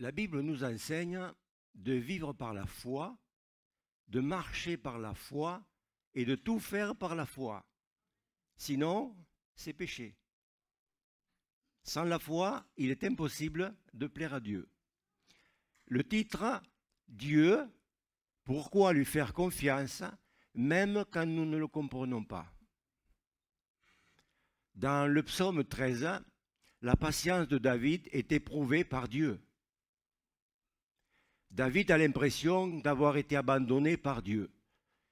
La Bible nous enseigne de vivre par la foi, de marcher par la foi et de tout faire par la foi. Sinon, c'est péché. Sans la foi, il est impossible de plaire à Dieu. Le titre, Dieu, pourquoi lui faire confiance, même quand nous ne le comprenons pas. Dans le psaume 13, la patience de David est éprouvée par Dieu. David a l'impression d'avoir été abandonné par Dieu.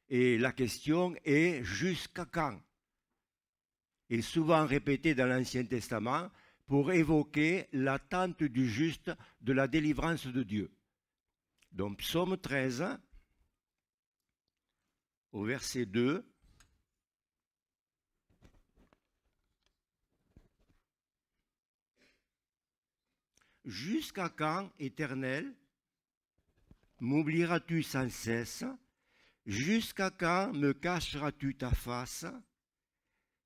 Et la question est jusqu'à quand? Il est souvent répété dans l'Ancien Testament pour évoquer l'attente du juste de la délivrance de Dieu. Donc psaume 13, au verset 2. Jusqu'à quand, Éternel, m'oublieras-tu sans cesse? Jusqu'à quand me cacheras-tu ta face?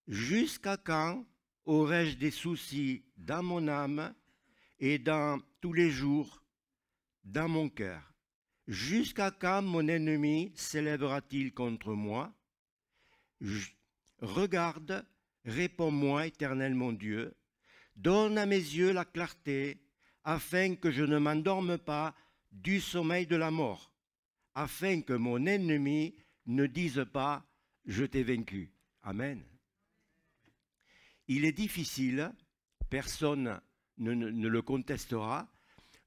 Jusqu'à quand aurai-je des soucis dans mon âme et dans tous les jours dans mon cœur? Jusqu'à quand mon ennemi s'élèvera-t-il contre moi? Regarde, réponds-moi, Éternel mon Dieu. Donne à mes yeux la clarté, afin que je ne m'endorme pas du sommeil de la mort, afin que mon ennemi ne dise pas « Je t'ai vaincu ». Amen. Il est difficile, personne ne le contestera,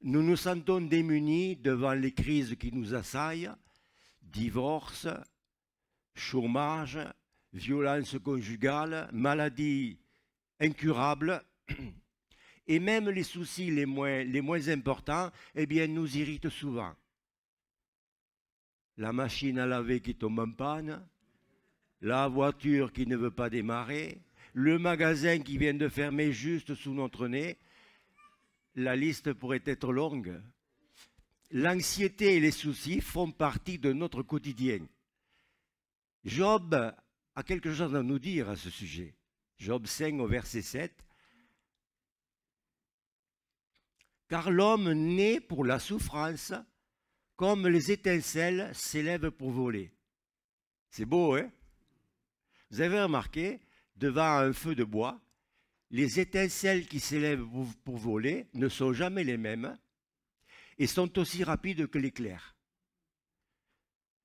nous nous sentons démunis devant les crises qui nous assaillent, divorce, chômage, violence conjugale, maladies incurables, et même les soucis les moins importants, eh bien, nous irritent souvent. La machine à laver qui tombe en panne, la voiture qui ne veut pas démarrer, le magasin qui vient de fermer juste sous notre nez, la liste pourrait être longue. L'anxiété et les soucis font partie de notre quotidien. Job a quelque chose à nous dire à ce sujet. Job 5 au verset 7. Car l'homme naît pour la souffrance, comme les étincelles s'élèvent pour voler. C'est beau, hein? Vous avez remarqué, devant un feu de bois, les étincelles qui s'élèvent pour voler ne sont jamais les mêmes et sont aussi rapides que l'éclair.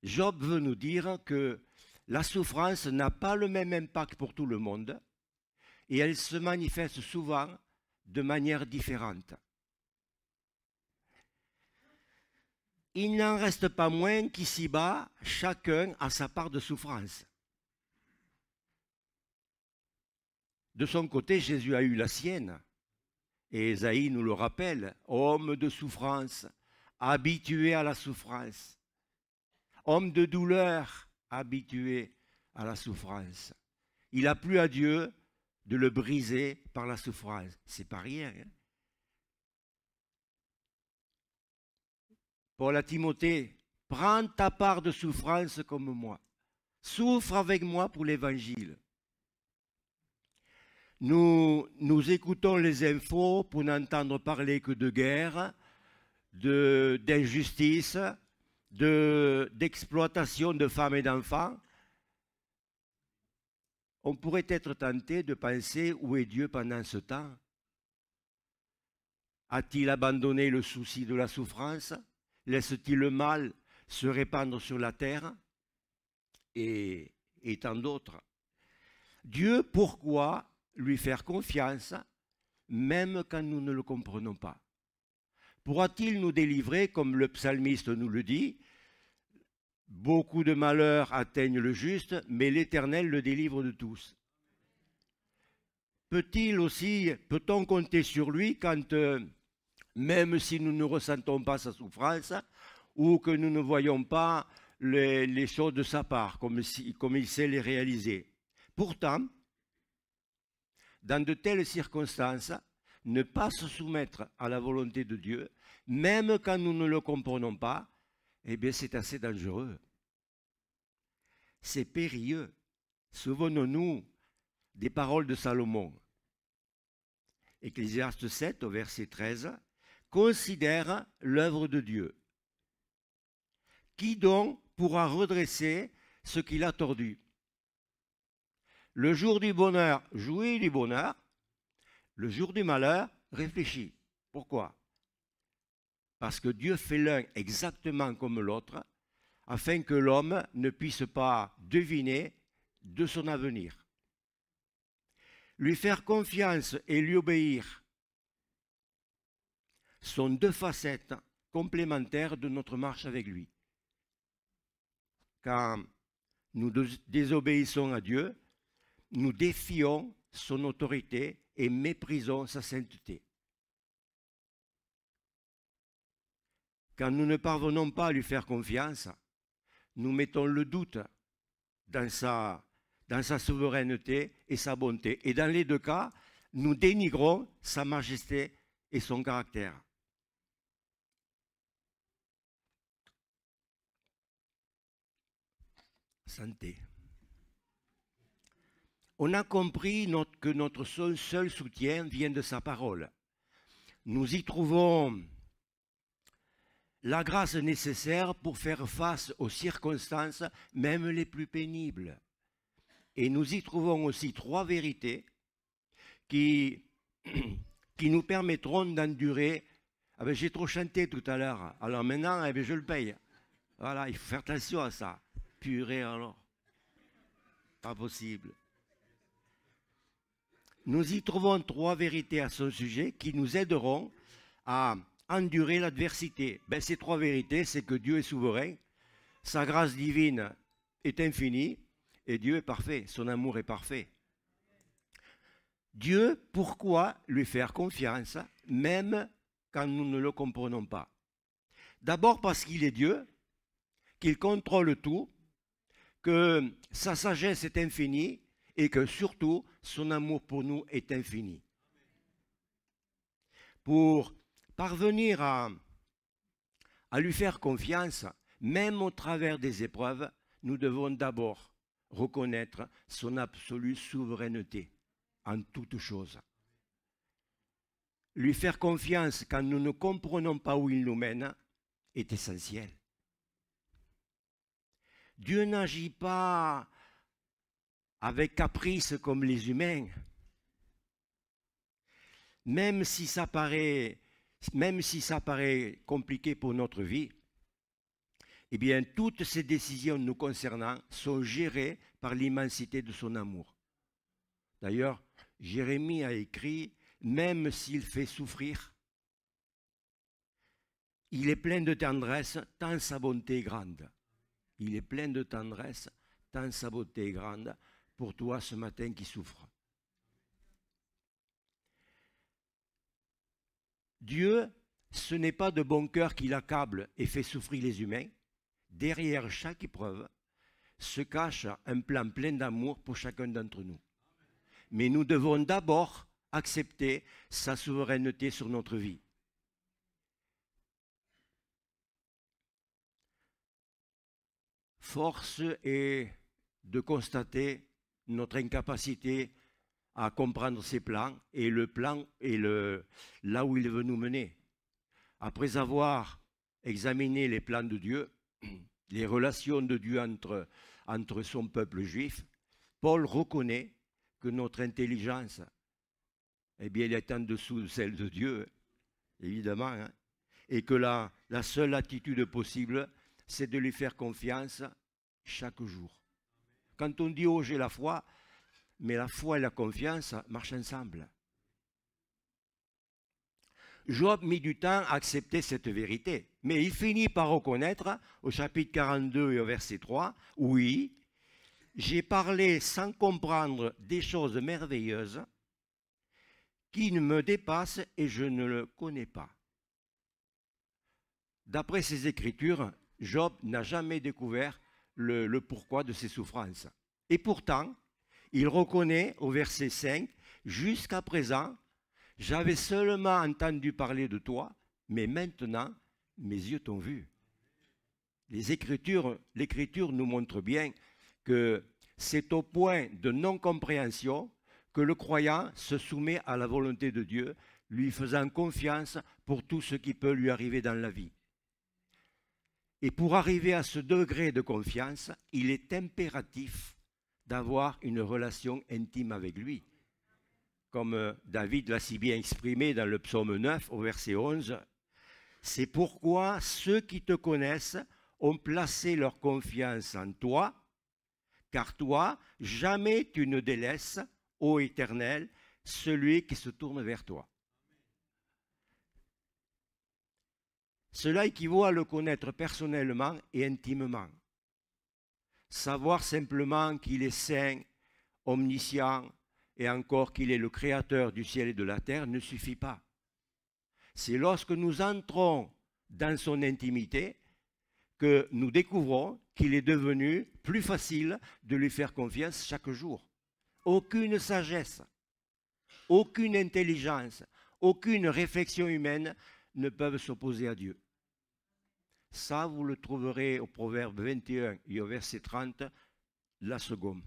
Job veut nous dire que la souffrance n'a pas le même impact pour tout le monde et elle se manifeste souvent de manière différente. Il n'en reste pas moins qu'ici-bas, chacun a sa part de souffrance. De son côté, Jésus a eu la sienne. Et Ésaïe nous le rappelle, homme de souffrance, habitué à la souffrance. Homme de douleur, habitué à la souffrance. Il a plu à Dieu de le briser par la souffrance. C'est pas rien. Hein? Paul à Timothée, prends ta part de souffrance comme moi. Souffre avec moi pour l'évangile. Nous écoutons les infos pour n'entendre parler que de guerre, d'injustice, d'exploitation de femmes et d'enfants. On pourrait être tenté de penser où est Dieu pendant ce temps? A-t-il abandonné le souci de la souffrance? Laisse-t-il le mal se répandre sur la terre? Et tant d'autres. Dieu, pourquoi lui faire confiance, même quand nous ne le comprenons pas? Pourra-t-il nous délivrer, comme le psalmiste nous le dit? Beaucoup de malheurs atteignent le juste, mais l'Éternel le délivre de tous. Peut-on compter sur lui quand, même si nous ne ressentons pas sa souffrance, ou que nous ne voyons pas les choses de sa part, comme il sait les réaliser? Pourtant, dans de telles circonstances, ne pas se soumettre à la volonté de Dieu, même quand nous ne le comprenons pas, eh bien c'est assez dangereux. C'est périlleux. Souvenons-nous des paroles de Salomon. Ecclésiaste 7 au verset 13. considère l'œuvre de Dieu. Qui donc pourra redresser ce qu'il a tordu? Le jour du bonheur, jouis du bonheur. Le jour du malheur, réfléchis. Pourquoi? Parce que Dieu fait l'un exactement comme l'autre, afin que l'homme ne puisse pas deviner de son avenir. Lui faire confiance et lui obéir sont deux facettes complémentaires de notre marche avec lui. Quand nous désobéissons à Dieu, nous défions son autorité et méprisons sa sainteté. Quand nous ne parvenons pas à lui faire confiance, nous mettons le doute dans sa souveraineté et sa bonté. Et dans les deux cas, nous dénigrons sa majesté et son caractère. Santé. On a compris que notre seul soutien vient de sa parole. Nous y trouvons la grâce nécessaire pour faire face aux circonstances, même les plus pénibles. Et nous y trouvons aussi trois vérités qui nous permettront d'endurer. Ah ben, j'ai trop chanté tout à l'heure, alors maintenant eh ben, je le paye. Voilà, il faut faire attention à ça. Purée alors. Pas possible. Nous y trouvons trois vérités à son sujet qui nous aideront à endurer l'adversité. Ben, ces trois vérités, c'est que Dieu est souverain, sa grâce divine est infinie et Dieu est parfait, son amour est parfait. Dieu, pourquoi lui faire confiance, même quand nous ne le comprenons pas? D'abord parce qu'il est Dieu, qu'il contrôle tout, que sa sagesse est infinie et que surtout son amour pour nous est infini. Pour parvenir à lui faire confiance, même au travers des épreuves, nous devons d'abord reconnaître son absolue souveraineté en toutes choses. Lui faire confiance quand nous ne comprenons pas où il nous mène est essentiel. Dieu n'agit pas avec caprice comme les humains. Même si ça paraît compliqué pour notre vie, eh bien, toutes ces décisions nous concernant sont gérées par l'immensité de son amour. D'ailleurs, Jérémie a écrit, même s'il fait souffrir, il est plein de tendresse, tant sa bonté est grande. Il est plein de tendresse, tant sa bonté est grande pour toi ce matin qui souffre. Dieu, ce n'est pas de bon cœur qui l'accable et fait souffrir les humains. Derrière chaque épreuve se cache un plan plein d'amour pour chacun d'entre nous. Mais nous devons d'abord accepter sa souveraineté sur notre vie. Force est de constater notre incapacité à comprendre ses plans et là où il veut nous mener. Après avoir examiné les plans de Dieu, les relations de Dieu entre son peuple juif, Paul reconnaît que notre intelligence, eh bien, elle est en dessous de celle de Dieu, évidemment, hein, et que la seule attitude possible, c'est de lui faire confiance chaque jour. Quand on dit « oh, j'ai la foi », mais la foi et la confiance marchent ensemble. Job mit du temps à accepter cette vérité, mais il finit par reconnaître, au chapitre 42 et au verset 3, « oui, j'ai parlé sans comprendre des choses merveilleuses qui me dépassent et je ne le connais pas. » D'après ces Écritures, Job n'a jamais découvert le pourquoi de ses souffrances. Et pourtant, il reconnaît au verset 5, « Jusqu'à présent, j'avais seulement entendu parler de toi, mais maintenant, mes yeux t'ont vu. » L'Écriture nous montre bien que c'est au point de non-compréhension que le croyant se soumet à la volonté de Dieu lui faisant confiance pour tout ce qui peut lui arriver dans la vie. Et pour arriver à ce degré de confiance, il est impératif d'avoir une relation intime avec lui. Comme David l'a si bien exprimé dans le psaume 9 au verset 11, « C'est pourquoi ceux qui te connaissent ont placé leur confiance en toi, car toi, jamais tu ne délaisses, ô Éternel, celui qui se tourne vers toi. » Cela équivaut à le connaître personnellement et intimement. Savoir simplement qu'il est saint, omniscient et encore qu'il est le créateur du ciel et de la terre ne suffit pas. C'est lorsque nous entrons dans son intimité que nous découvrons qu'il est devenu plus facile de lui faire confiance chaque jour. Aucune sagesse, aucune intelligence, aucune réflexion humaine ne peuvent s'opposer à Dieu. Ça, vous le trouverez au Proverbe 21 et au verset 30, la seconde.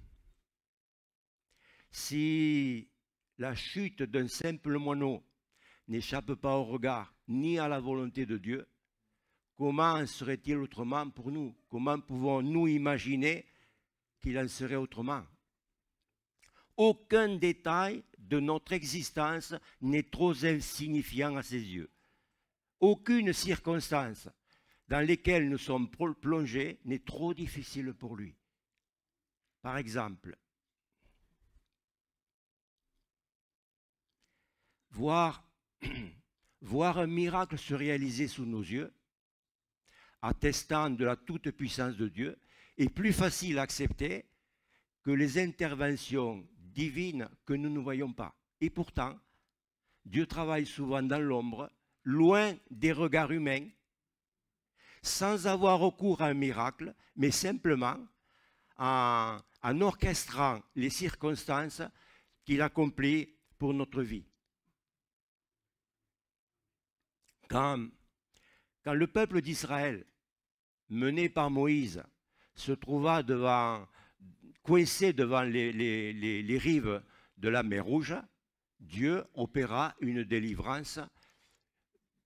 Si la chute d'un simple moineau n'échappe pas au regard ni à la volonté de Dieu, comment serait-il autrement pour nous? Comment pouvons-nous imaginer qu'il en serait autrement? Aucun détail de notre existence n'est trop insignifiant à ses yeux. Aucune circonstance dans laquelle nous sommes plongés n'est trop difficile pour lui. Par exemple, voir un miracle se réaliser sous nos yeux, attestant de la toute-puissance de Dieu, est plus facile à accepter que les interventions divines que nous ne voyons pas. Et pourtant, Dieu travaille souvent dans l'ombre, loin des regards humains, sans avoir recours à un miracle, mais simplement en orchestrant les circonstances qu'il accomplit pour notre vie. Quand le peuple d'Israël, mené par Moïse, se trouva coincé devant les rives de la mer Rouge, Dieu opéra une délivrance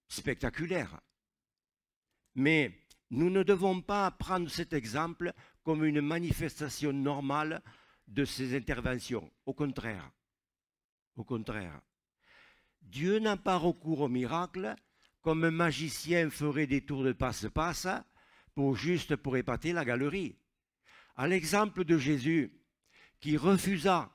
spectaculaire. Mais nous ne devons pas prendre cet exemple comme une manifestation normale de ces interventions. Au contraire. Au contraire. Dieu n'a pas recours au miracle comme un magicien ferait des tours de passe-passe pour épater la galerie. À l'exemple de Jésus, qui refusa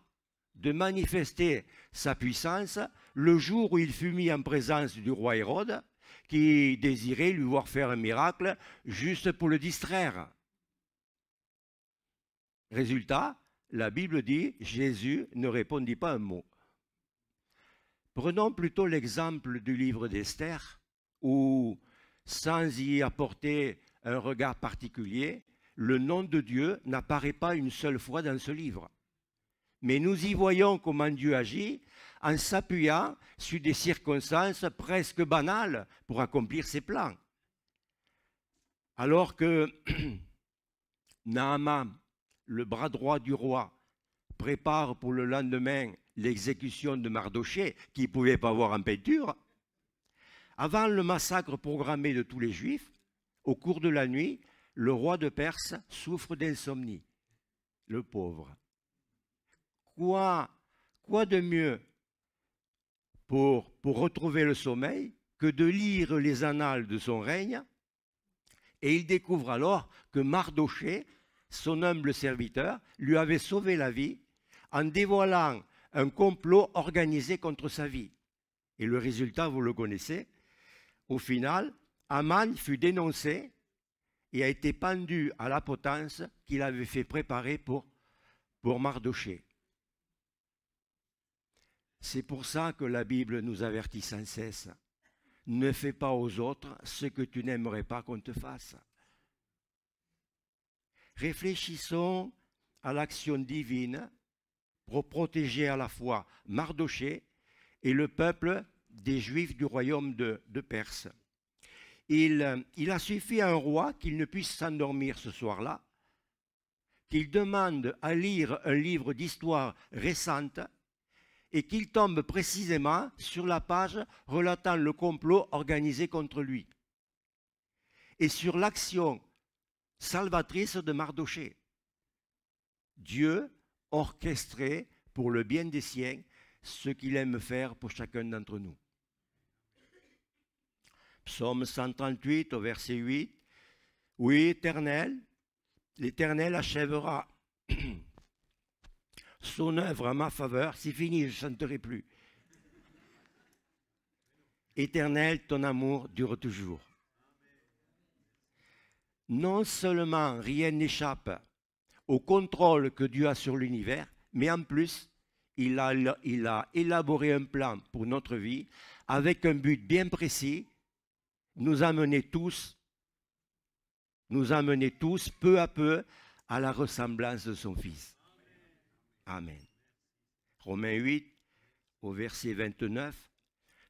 de manifester sa puissance le jour où il fut mis en présence du roi Hérode, qui désirait lui voir faire un miracle juste pour le distraire. Résultat, la Bible dit, Jésus ne répondit pas un mot. Prenons plutôt l'exemple du livre d'Esther, où, sans y apporter un regard particulier, le nom de Dieu n'apparaît pas une seule fois dans ce livre. Mais nous y voyons comment Dieu agit en s'appuyant sur des circonstances presque banales pour accomplir ses plans. Alors que Naaman, le bras droit du roi, prépare pour le lendemain l'exécution de Mardochée, qu'il ne pouvait pas voir en peinture, avant le massacre programmé de tous les Juifs, au cours de la nuit, le roi de Perse souffre d'insomnie, le pauvre. Quoi de mieux pour retrouver le sommeil que de lire les annales de son règne? Et il découvre alors que Mardochée, son humble serviteur, lui avait sauvé la vie en dévoilant un complot organisé contre sa vie. Et le résultat, vous le connaissez. Au final, Aman fut dénoncé et a été pendu à la potence qu'il avait fait préparer pour Mardochée. C'est pour ça que la Bible nous avertit sans cesse. Ne fais pas aux autres ce que tu n'aimerais pas qu'on te fasse. Réfléchissons à l'action divine pour protéger à la fois Mardochée et le peuple des Juifs du royaume de Perse. Il a suffi à un roi qu'il ne puisse s'endormir ce soir-là, qu'il demande à lire un livre d'histoire récente et qu'il tombe précisément sur la page relatant le complot organisé contre lui et sur l'action salvatrice de Mardochée. Dieu orchestrait pour le bien des siens ce qu'il aime faire pour chacun d'entre nous. Psaume 138 au verset 8. Oui, Éternel, l'Éternel achèvera son œuvre en ma faveur. C'est fini, je ne chanterai plus. Éternel, ton amour dure toujours. Non seulement rien n'échappe au contrôle que Dieu a sur l'univers, mais en plus, il a élaboré un plan pour notre vie avec un but bien précis, nous amener tous peu à peu à la ressemblance de son Fils. Amen. Romains 8, au verset 29.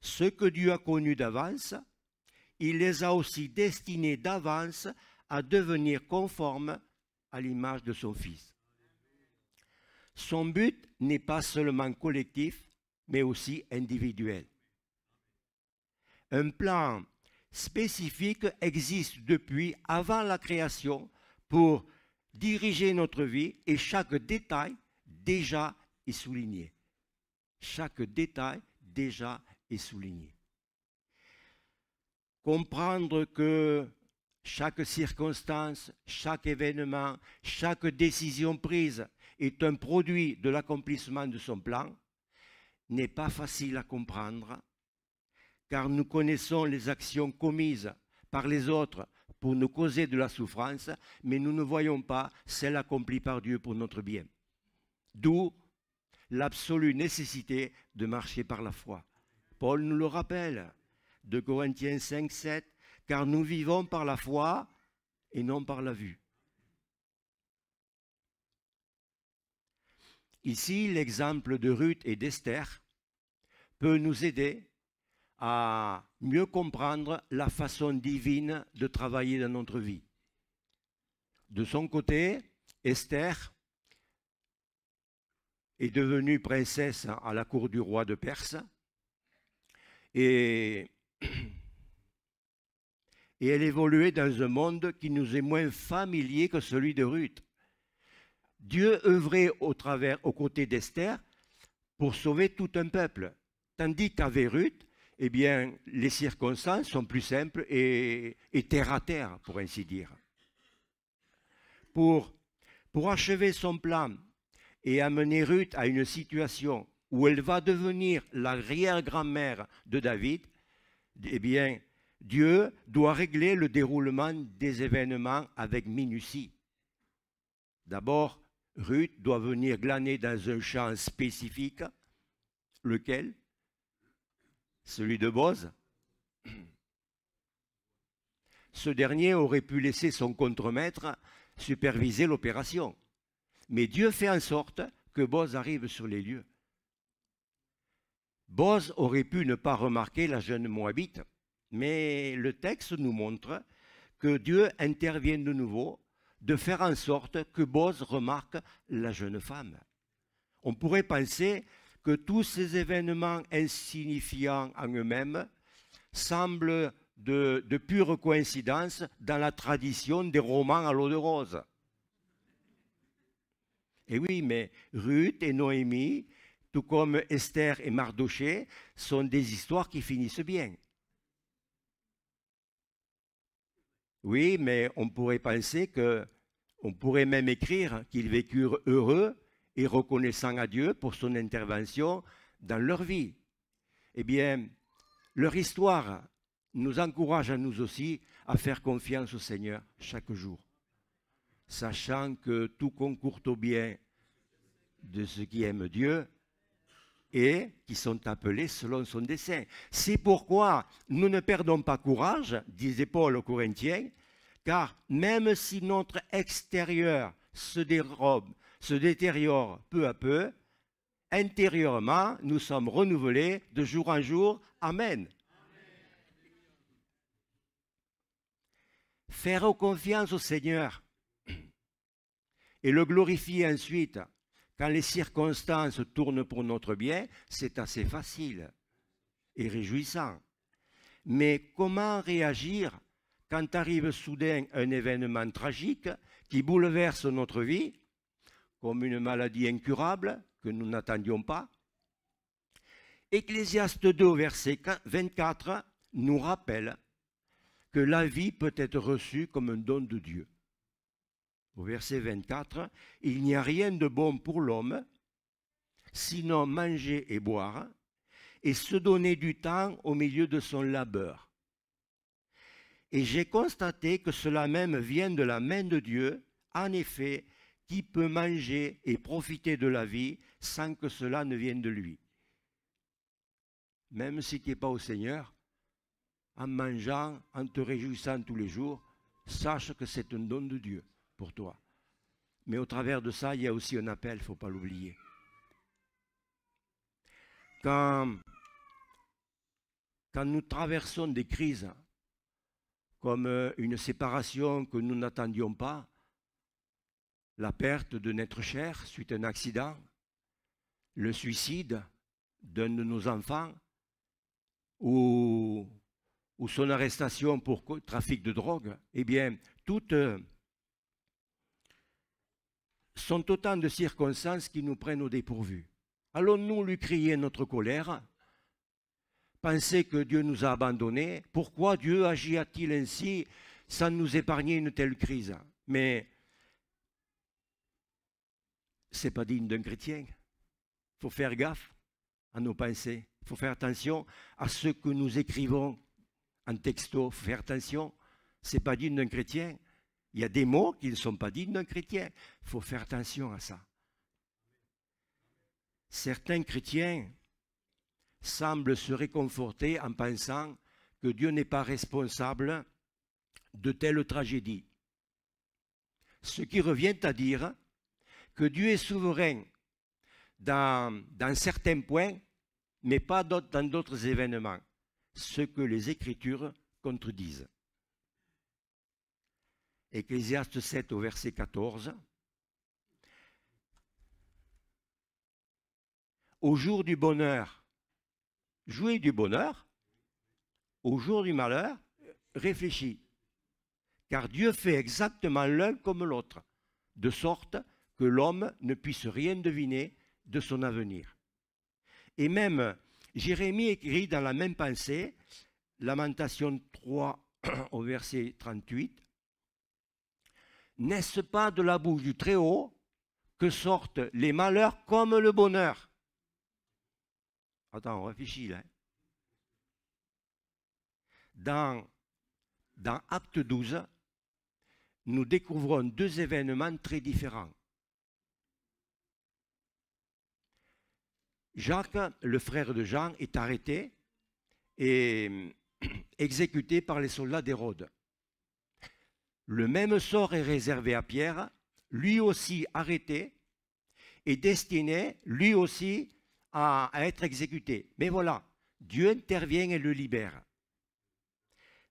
Ce que Dieu a connu d'avance, il les a aussi destinés d'avance à devenir conformes à l'image de son Fils. Son but n'est pas seulement collectif, mais aussi individuel. Un plan spécifique existe depuis avant la création pour diriger notre vie et chaque détail déjà est souligné. Chaque détail déjà est souligné. Comprendre que chaque circonstance, chaque événement, chaque décision prise est un produit de l'accomplissement de son plan n'est pas facile à comprendre, car nous connaissons les actions commises par les autres pour nous causer de la souffrance, mais nous ne voyons pas celles accomplies par Dieu pour notre bien. D'où l'absolue nécessité de marcher par la foi. Paul nous le rappelle, 2 Corinthiens 5, 7, car nous vivons par la foi et non par la vue. Ici, l'exemple de Ruth et d'Esther peut nous aider à mieux comprendre la façon divine de travailler dans notre vie. De son côté, Esther est devenue princesse à la cour du roi de Perse et elle évoluait dans un monde qui nous est moins familier que celui de Ruth. Dieu œuvrait aux côtés d'Esther pour sauver tout un peuple, tandis qu'avec Ruth, eh bien, les circonstances sont plus simples et terre à terre, pour ainsi dire. Pour achever son plan et amener Ruth à une situation où elle va devenir l'arrière-grand-mère de David, eh bien, Dieu doit régler le déroulement des événements avec minutie. D'abord, Ruth doit venir glaner dans un champ spécifique, lequel? Celui de Boz. Ce dernier aurait pu laisser son contremaître superviser l'opération. Mais Dieu fait en sorte que Boz arrive sur les lieux. Boz aurait pu ne pas remarquer la jeune Moabite, mais le texte nous montre que Dieu intervient de nouveau, de faire en sorte que Boz remarque la jeune femme. On pourrait penser que tous ces événements insignifiants en eux-mêmes semblent de pure coïncidence dans la tradition des romans à l'eau de rose. Et oui, mais Ruth et Noémie, tout comme Esther et Mardochée, sont des histoires qui finissent bien. Oui, mais on pourrait penser on pourrait même écrire qu'ils vécurent heureux et reconnaissants à Dieu pour son intervention dans leur vie. Eh bien, leur histoire nous encourage à nous aussi à faire confiance au Seigneur chaque jour, sachant que tout concourt au bien de ceux qui aiment Dieu et qui sont appelés selon son dessein. C'est pourquoi nous ne perdons pas courage, disait Paul aux Corinthiens, car même si notre extérieur se dérobe, se détériore peu à peu, intérieurement, nous sommes renouvelés de jour en jour. Amen. Faire confiance au Seigneur et le glorifier ensuite Quand les circonstances tournent pour notre bien, c'est assez facile et réjouissant. Mais comment réagir quand arrive soudain un événement tragique qui bouleverse notre vie, comme une maladie incurable que nous n'attendions pas? Ecclésiaste 2, verset 24, nous rappelle que la vie peut être reçue comme un don de Dieu. Au verset 24, « Il n'y a rien de bon pour l'homme, sinon manger et boire, et se donner du temps au milieu de son labeur. Et j'ai constaté que cela même vient de la main de Dieu. En effet, qui peut manger et profiter de la vie sans que cela ne vienne de lui? » Même si tu n'es pas au Seigneur, en mangeant, en te réjouissant tous les jours, sache que c'est un don de Dieu pour toi. Mais au travers de ça, il y a aussi un appel, il ne faut pas l'oublier. Quand nous traversons des crises, comme une séparation que nous n'attendions pas, la perte d'un être cher suite à un accident, le suicide d'un de nos enfants, ou son arrestation pour trafic de drogue, eh bien, toutes sont autant de circonstances qui nous prennent au dépourvu. Allons-nous lui crier notre colère, penser que Dieu nous a abandonnés? Pourquoi Dieu agit-il ainsi sans nous épargner une telle crise? Mais ce n'est pas digne d'un chrétien. Il faut faire gaffe à nos pensées. Il faut faire attention à ce que nous écrivons en texto. Il faut faire attention. Ce n'est pas digne d'un chrétien. Il y a des mots qui ne sont pas dignes d'un chrétien. Il faut faire attention à ça. Certains chrétiens semblent se réconforter en pensant que Dieu n'est pas responsable de telle tragédie. Ce qui revient à dire que Dieu est souverain dans certains points, mais pas dans d'autres événements, ce que les Écritures contredisent. Ecclésiaste 7 au verset 14. Au jour du bonheur, jouez du bonheur. Au jour du malheur, réfléchis. Car Dieu fait exactement l'un comme l'autre, de sorte que l'homme ne puisse rien deviner de son avenir. Et même Jérémie écrit dans la même pensée, Lamentation 3 au verset 38, « N'est-ce pas de la bouche du Très-Haut que sortent les malheurs comme le bonheur ?» Attends, on réfléchit là. Dans Acte 12, nous découvrons deux événements très différents. Jacques, le frère de Jean, est arrêté et exécuté par les soldats d'Hérode. Le même sort est réservé à Pierre, lui aussi arrêté et destiné, lui aussi, à être exécuté. Mais voilà, Dieu intervient et le libère.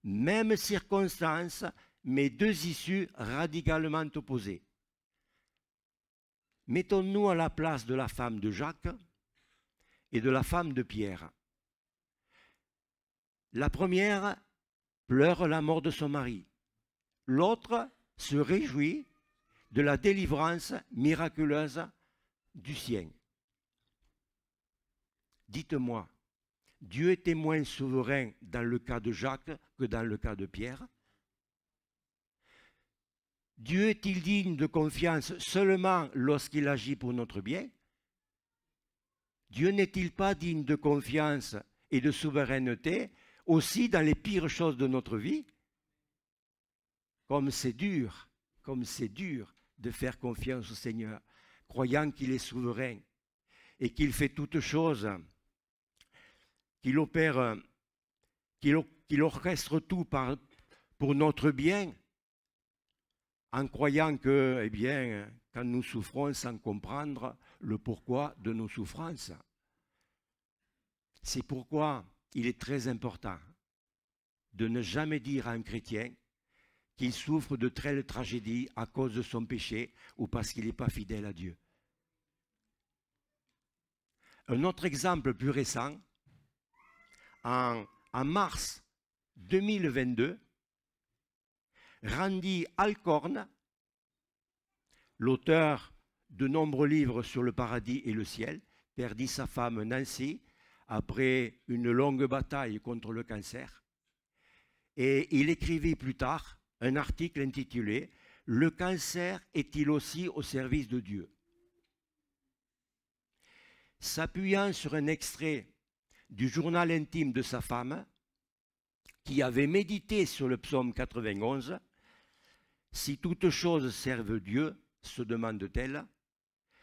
Même circonstance, mais deux issues radicalement opposées. Mettons-nous à la place de la femme de Jacques et de la femme de Pierre. La première pleure la mort de son mari. L'autre se réjouit de la délivrance miraculeuse du sien. Dites-moi, Dieu était moins souverain dans le cas de Jacques que dans le cas de Pierre? Dieu est-il digne de confiance seulement lorsqu'il agit pour notre bien? Dieu n'est-il pas digne de confiance et de souveraineté aussi dans les pires choses de notre vie? Comme c'est dur de faire confiance au Seigneur, croyant qu'il est souverain et qu'il fait toutes choses, qu'il opère, qu'il orchestre tout pour notre bien, en croyant que, eh bien, quand nous souffrons sans comprendre le pourquoi de nos souffrances. C'est pourquoi il est très important de ne jamais dire à un chrétien qu'il souffre de telles tragédies à cause de son péché ou parce qu'il n'est pas fidèle à Dieu. Un autre exemple plus récent, en mars 2022, Randy Alcorn, l'auteur de nombreux livres sur le paradis et le ciel, perdit sa femme Nancy après une longue bataille contre le cancer. Et il écrivit plus tard un article intitulé « Le cancer est-il aussi au service de Dieu ?» S'appuyant sur un extrait du journal intime de sa femme, qui avait médité sur le psaume 91, « Si toute chose serve Dieu, se demande-t-elle,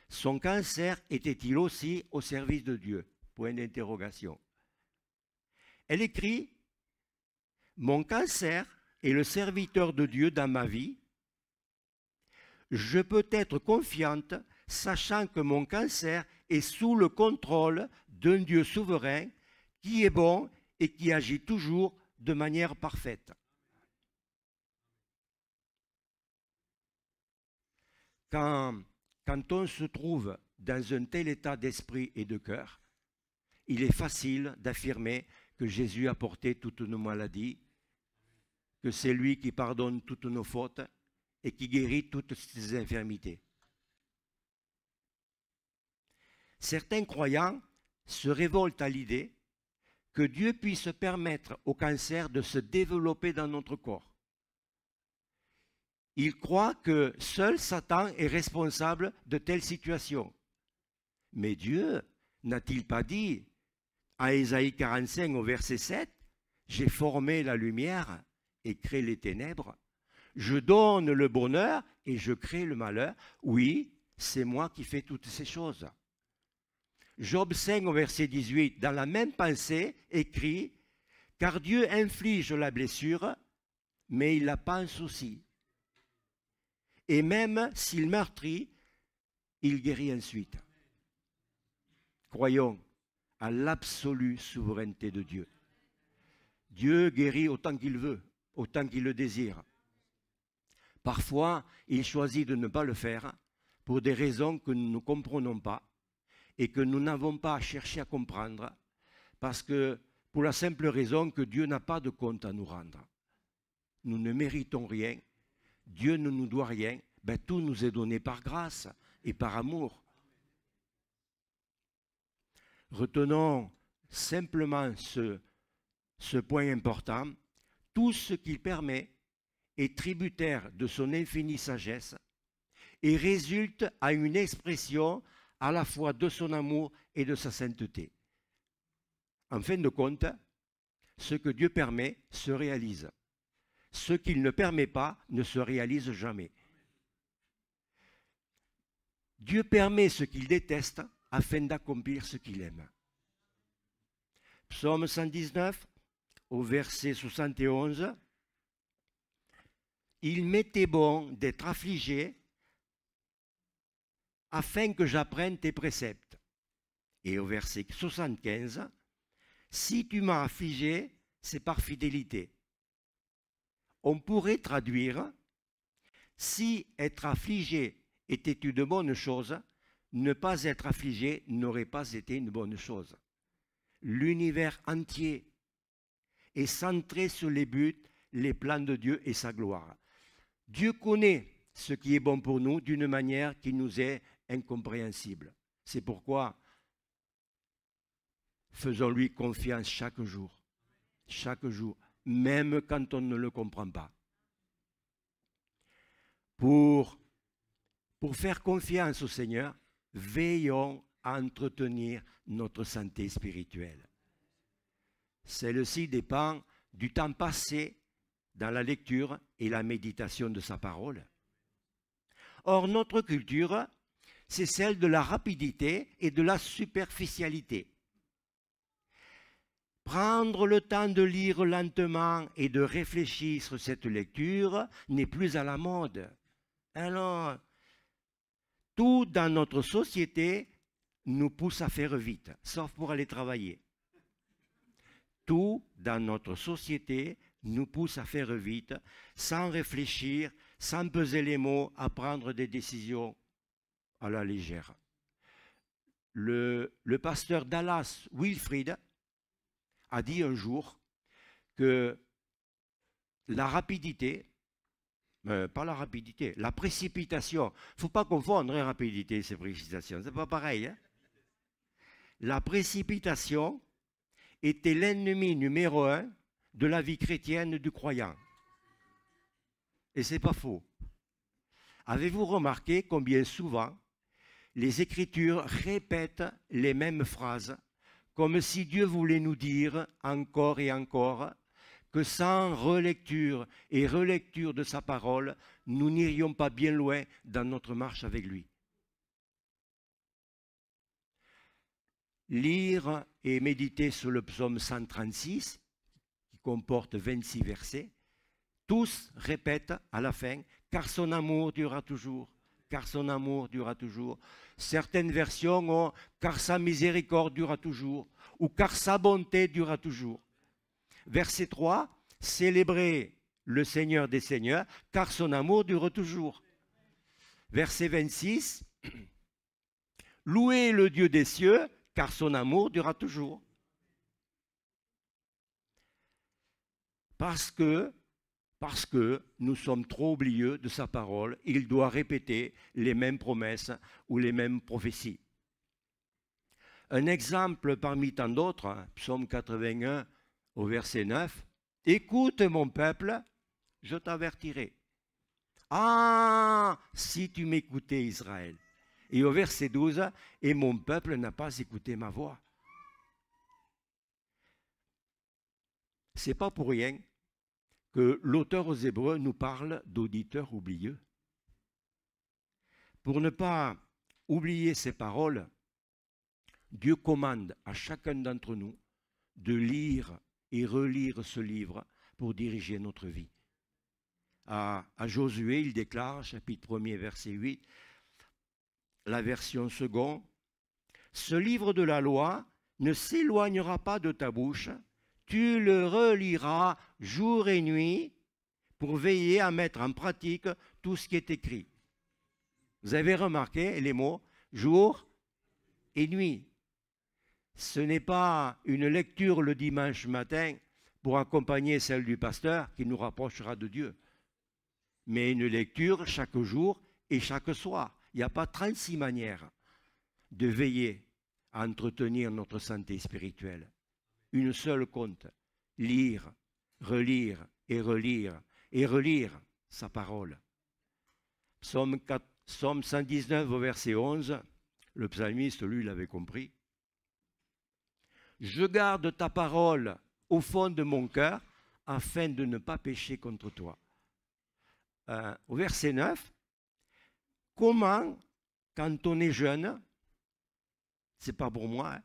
son cancer était-il aussi au service de Dieu ?» Point d'interrogation. Elle écrit « Mon cancer est le serviteur de Dieu dans ma vie. Je peux être confiante, sachant que mon cancer est sous le contrôle d'un Dieu souverain qui est bon et qui agit toujours de manière parfaite. » Quand on se trouve dans un tel état d'esprit et de cœur, il est facile d'affirmer que Jésus a porté toutes nos maladies, que c'est lui qui pardonne toutes nos fautes et qui guérit toutes ses infirmités. Certains croyants se révoltent à l'idée que Dieu puisse permettre au cancer de se développer dans notre corps. Ils croient que seul Satan est responsable de telles situations. Mais Dieu n'a-t-il pas dit à Ésaïe 45 au verset 7, « J'ai formé la lumière et créé les ténèbres. Je donne le bonheur et je crée le malheur. Oui, c'est moi qui fais toutes ces choses. » Job 5 au verset 18, dans la même pensée, écrit, « Car Dieu inflige la blessure, mais il la pense aussi. Et même s'il meurtrit, il guérit ensuite. » Croyons à l'absolue souveraineté de Dieu. Dieu guérit autant qu'il veut, autant qu'il le désire. Parfois, il choisit de ne pas le faire pour des raisons que nous ne comprenons pas et que nous n'avons pas à chercher à comprendre, parce que pour la simple raison que Dieu n'a pas de compte à nous rendre. Nous ne méritons rien, Dieu ne nous doit rien, tout nous est donné par grâce et par amour. Retenons simplement ce point important. Tout ce qu'il permet est tributaire de son infinie sagesse et résulte à une expression à la fois de son amour et de sa sainteté. En fin de compte, ce que Dieu permet se réalise. Ce qu'il ne permet pas ne se réalise jamais. Dieu permet ce qu'il déteste afin d'accomplir ce qu'il aime. Psaume 119, au verset 71, « Il m'était bon d'être affligé afin que j'apprenne tes préceptes. » Et au verset 75, « Si tu m'as affligé, c'est par fidélité. » On pourrait traduire, « Si être affligé était une bonne chose, ne pas être affligé n'aurait pas été une bonne chose. » L'univers entier est centré sur les buts, les plans de Dieu et sa gloire. Dieu connaît ce qui est bon pour nous d'une manière qui nous est incompréhensible. C'est pourquoi faisons-lui confiance chaque jour, même quand on ne le comprend pas. Pour faire confiance au Seigneur, veillons à entretenir notre santé spirituelle. Celle-ci dépend du temps passé dans la lecture et la méditation de sa parole. Or, notre culture, c'est celle de la rapidité et de la superficialité. Prendre le temps de lire lentement et de réfléchir sur cette lecture n'est plus à la mode. Alors, tout dans notre société nous pousse à faire vite, sauf pour aller travailler. Tout dans notre société nous pousse à faire vite, sans réfléchir, sans peser les mots, à prendre des décisions à la légère. le pasteur Dallas Wilfrid a dit un jour que la rapidité, pas la rapidité, la précipitation, il ne faut pas confondre rapidité et précipitation, c'est pas pareil. Hein? La précipitation était l'ennemi numéro 1 de la vie chrétienne du croyant. Et ce n'est pas faux. Avez-vous remarqué combien souvent les Écritures répètent les mêmes phrases, comme si Dieu voulait nous dire encore et encore que sans relecture et relecture de sa parole, nous n'irions pas bien loin dans notre marche avec lui. Lire et méditer sur le psaume 136, qui comporte 26 versets, tous répètent à la fin « car son amour durera toujours ». Car son amour durera toujours. Certaines versions ont « car sa miséricorde durera toujours » ou « car sa bonté durera toujours ». Verset 3, « célébrez le Seigneur des Seigneurs, car son amour dure toujours ». Verset 26, « louez le Dieu des cieux, car son amour durera toujours ». Parce que nous sommes trop oublieux de sa parole, il doit répéter les mêmes promesses ou les mêmes prophéties. Un exemple parmi tant d'autres, psaume 81 au verset 9, « Écoute mon peuple, je t'avertirai. Ah, si tu m'écoutais Israël. » Et au verset 12, « Et mon peuple n'a pas écouté ma voix. » Ce n'est pas pour rien que l'auteur aux Hébreux nous parle d'auditeurs oublieux. Pour ne pas oublier ces paroles, Dieu commande à chacun d'entre nous de lire et relire ce livre pour diriger notre vie. À Josué, il déclare, chapitre 1er, verset 8, la version seconde, « Ce livre de la loi ne s'éloignera pas de ta bouche, tu le reliras jour et nuit pour veiller à mettre en pratique tout ce qui est écrit. » Vous avez remarqué les mots jour et nuit. Ce n'est pas une lecture le dimanche matin pour accompagner celle du pasteur qui nous rapprochera de Dieu, mais une lecture chaque jour et chaque soir. Il n'y a pas 36 manières de veiller à entretenir notre santé spirituelle. Une seule compte, lire, relire et relire et relire sa parole. Psaume 119 au verset 11, le psalmiste, lui, l'avait compris. « Je garde ta parole au fond de mon cœur afin de ne pas pécher contre toi. » Au verset 9, « Comment, quand on est jeune, c'est pas pour moi, hein,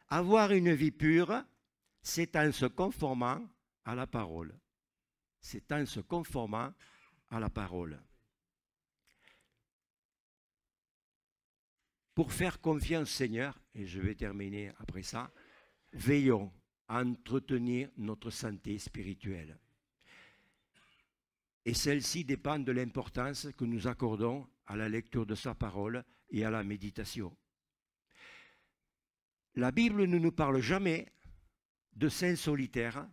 avoir une vie pure, c'est en se conformant à la parole. » C'est en se conformant à la parole. Pour faire confiance, Seigneur, et je vais terminer après ça, veillons à entretenir notre santé spirituelle. Et celle-ci dépend de l'importance que nous accordons à la lecture de sa parole et à la méditation. La Bible ne nous parle jamais de saints solitaires,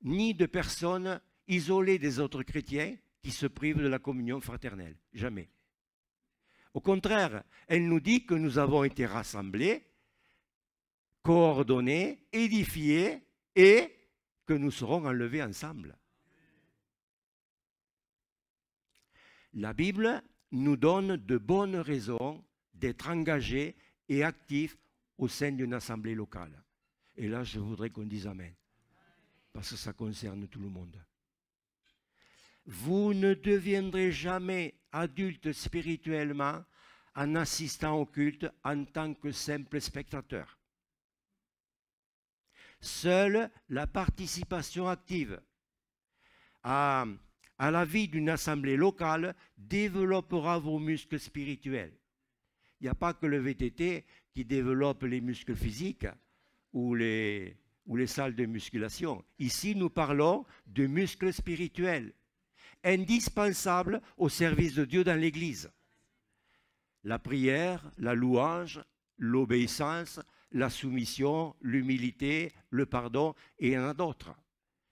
ni de personnes isolées des autres chrétiens qui se privent de la communion fraternelle. Jamais. Au contraire, elle nous dit que nous avons été rassemblés, coordonnés, édifiés et que nous serons enlevés ensemble. La Bible nous donne de bonnes raisons d'être engagés et actifs au sein d'une assemblée locale. Et là, je voudrais qu'on dise Amen, parce que ça concerne tout le monde. Vous ne deviendrez jamais adulte spirituellement en assistant au culte en tant que simple spectateur. Seule la participation active à la vie d'une assemblée locale développera vos muscles spirituels. Il n'y a pas que le VTT qui développe les muscles physiques ou les salles de musculation. Ici, nous parlons de muscles spirituels, indispensables au service de Dieu dans l'Église. La prière, la louange, l'obéissance, la soumission, l'humilité, le pardon, et il y en a d'autres.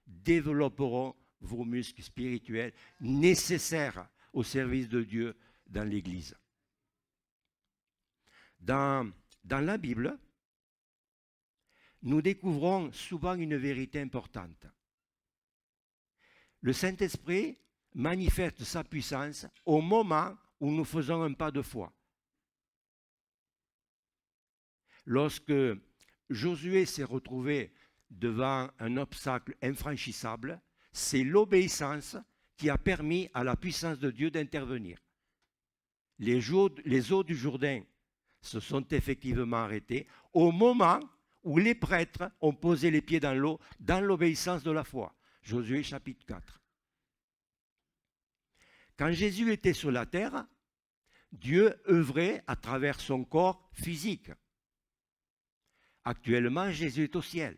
Développeront vos muscles spirituels nécessaires au service de Dieu dans l'Église. Dans la Bible, nous découvrons souvent une vérité importante. Le Saint-Esprit manifeste sa puissance au moment où nous faisons un pas de foi. Lorsque Josué s'est retrouvé devant un obstacle infranchissable, c'est l'obéissance qui a permis à la puissance de Dieu d'intervenir. Les eaux du Jourdain se sont effectivement arrêtées au moment où les prêtres ont posé les pieds dans l'eau, dans l'obéissance de la foi. Josué chapitre 4. Quand Jésus était sur la terre, Dieu œuvrait à travers son corps physique. Actuellement, Jésus est au ciel.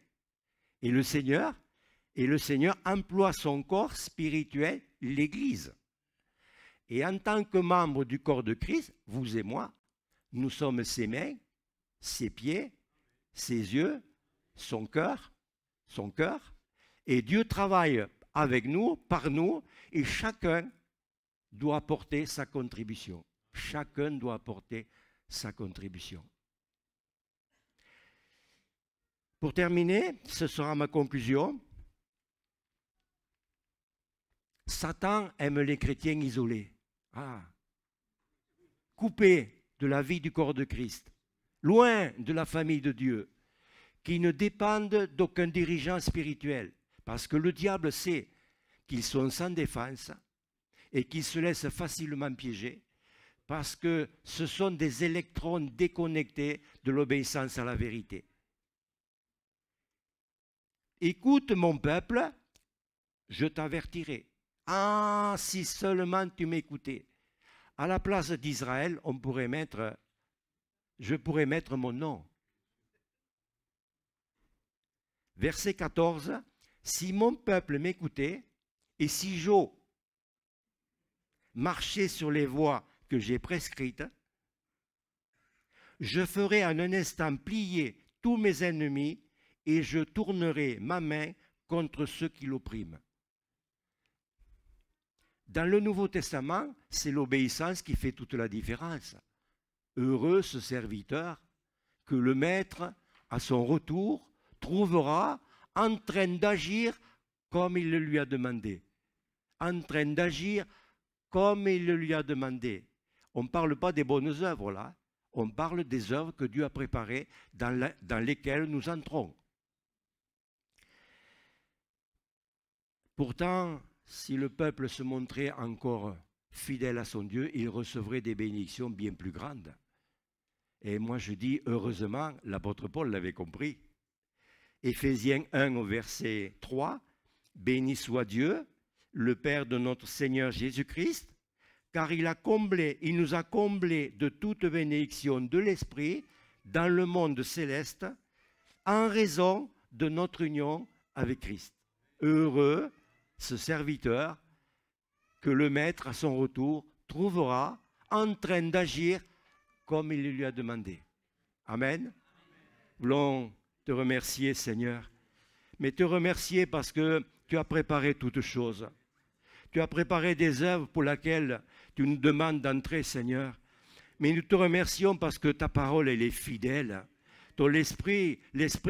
Et le Seigneur emploie son corps spirituel, l'Église. Et en tant que membre du corps de Christ, vous et moi, nous sommes ses mains, ses pieds, ses yeux, son cœur. Et Dieu travaille avec nous, par nous, et chacun doit apporter sa contribution. Chacun doit apporter sa contribution. Pour terminer, ce sera ma conclusion. Satan aime les chrétiens isolés, coupés de la vie du corps de Christ, loin de la famille de Dieu, qui ne dépendent d'aucun dirigeant spirituel, parce que le diable sait qu'ils sont sans défense et qu'ils se laissent facilement piéger, parce que ce sont des électrons déconnectés de l'obéissance à la vérité. Écoute mon peuple, je t'avertirai. Ah, si seulement tu m'écoutais. À la place d'Israël, je pourrais mettre mon nom. Verset 14, si mon peuple m'écoutait et si Job marchait sur les voies que j'ai prescrites, je ferai en un instant plier tous mes ennemis et je tournerai ma main contre ceux qui l'oppriment. Dans le Nouveau Testament, c'est l'obéissance qui fait toute la différence. Heureux ce serviteur que le maître, à son retour, trouvera en train d'agir comme il le lui a demandé. En train d'agir comme il le lui a demandé. On ne parle pas des bonnes œuvres là, on parle des œuvres que Dieu a préparées dans lesquelles nous entrons. Pourtant, si le peuple se montrait encore fidèle à son Dieu, il recevrait des bénédictions bien plus grandes. Et moi je dis, heureusement, l'apôtre Paul l'avait compris. Éphésiens 1 au verset 3, « Béni soit Dieu, le Père de notre Seigneur Jésus-Christ, car il nous a comblés de toute bénédiction de l'Esprit dans le monde céleste, en raison de notre union avec Christ. » Heureux ce serviteur que le maître, à son retour, trouvera en train d'agir comme il lui a demandé. Amen. Voulons te remercier, Seigneur, mais te remercier parce que tu as préparé toutes choses. Tu as préparé des œuvres pour lesquelles tu nous demandes d'entrer, Seigneur. Mais nous te remercions parce que ta parole, elle est fidèle. L'esprit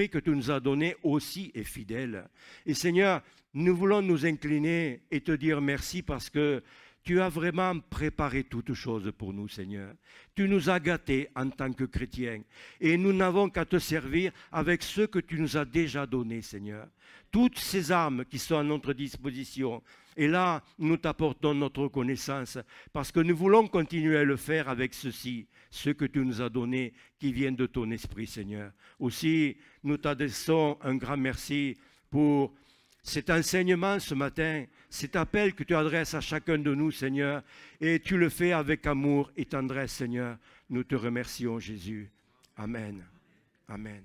que tu nous as donné aussi est fidèle. Et Seigneur, nous voulons nous incliner et te dire merci parce que tu as vraiment préparé toutes choses pour nous, Seigneur. Tu nous as gâtés en tant que chrétiens et nous n'avons qu'à te servir avec ce que tu nous as déjà donné, Seigneur. Toutes ces armes qui sont à notre disposition. Et là, nous t'apportons notre reconnaissance parce que nous voulons continuer à le faire avec ceci, ce que tu nous as donné qui vient de ton esprit, Seigneur. Aussi, nous t'adressons un grand merci pour cet enseignement ce matin, cet appel que tu adresses à chacun de nous, Seigneur, et tu le fais avec amour et tendresse, Seigneur. Nous te remercions, Jésus. Amen. Amen.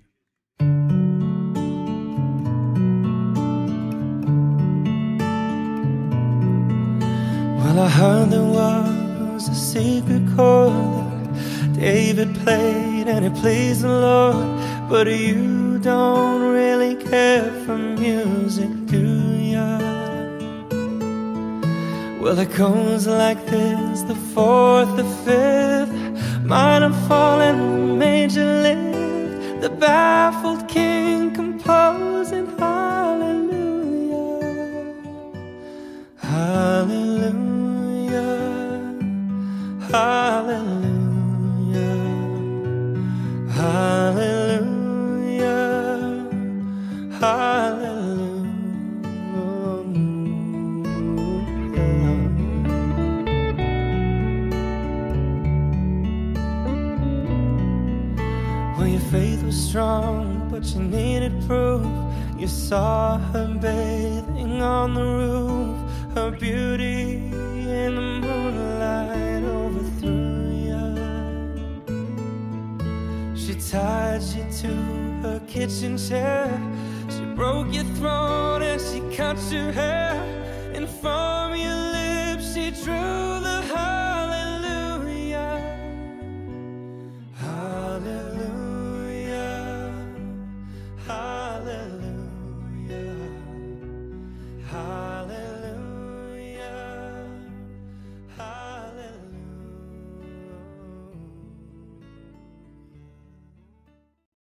Well, I heard there was a secret chord that David played sweet and it pleased the Lord. But you don't really care for music, do ya? Well, it goes like this, the fourth, the fifth, minor fall and major lift, the baffled king composing hallelujah, hallelujah, hallelujah, hallelujah, hallelujah. Well, your faith was strong, but you needed proof. You saw her bathing on the roof, her beauty in the moonlight overthrew you. She tied you to her kitchen chair, she broke your throat and she cut your hair, and from your lips she drew the